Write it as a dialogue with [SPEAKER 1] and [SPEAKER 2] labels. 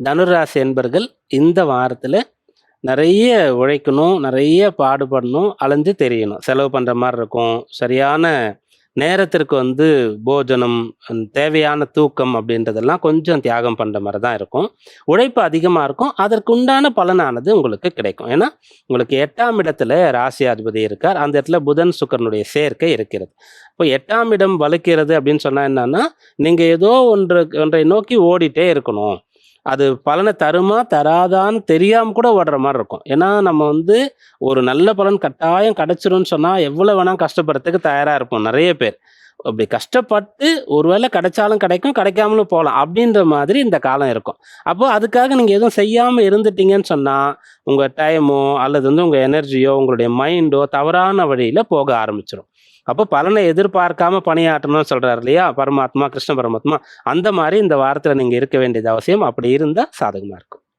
[SPEAKER 1] தனுராசி என்பர்கள் இந்த வாரத்தில் நிறைய உழைக்கணும், நிறைய பாடுபடணும், அலைஞ்சு தெரியணும். செலவு பண்ணுற மாதிரி இருக்கும். சரியான நேரத்திற்கு போஜனம், தேவையான தூக்கம் அப்படின்றதெல்லாம் கொஞ்சம் தியாகம் பண்ணுற மாதிரி தான் இருக்கும். உழைப்பு அதிகமாக இருக்கும். அதற்கு உண்டான பலனானது உங்களுக்கு கிடைக்கும். ஏன்னா உங்களுக்கு 8ஆம் இடத்துல ராசியாதிபதி இருக்கார். அந்த இடத்துல புதன் சுக்கிரனுடைய சேர்க்கை இருக்கிறது. இப்போ 8ஆம் இடம் வலுக்கிறது அப்படின்னு சொன்னால் என்னன்னா, நீங்கள் ஏதோ ஒன்றை நோக்கி ஓடிட்டே இருக்கணும். அது பலனை தருமா தராதான்னு தெரியாமல் கூட ஓடுற மாதிரி இருக்கும். ஏன்னா நம்ம ஒரு நல்ல பலன் கட்டாயம் கிடைச்சிரும்னு சொன்னால் எவ்வளோ வேணால் கஷ்டப்படுறதுக்கு தயாராக இருப்போம் நிறைய பேர். அப்படி கஷ்டப்பட்டு ஒருவேளை கிடைச்சாலும் கிடைக்கும், கிடைக்காமலும் போகலாம் அப்படின்ற மாதிரி இந்த காலம் இருக்கும். அப்போ அதுக்காக நீங்கள் எதுவும் செய்யாமல் இருந்துட்டீங்கன்னு சொன்னால் உங்கள் டைமோ அல்லது உங்கள் எனர்ஜியோ உங்களுடைய மைண்டோ தவறான வழியில் போக ஆரம்பிச்சிடும். அப்போ பலனை எதிர்பார்க்காம பணியாற்றணும்னு சொல்றாரு இல்லையா பரமாத்மா, கிருஷ்ண பரமாத்மா. அந்த மாதிரி இந்த வாரத்தில் நீங்கள் இருக்க வேண்டியது அவசியம். அப்படி இருந்தால் சாதகமாக இருக்கும்.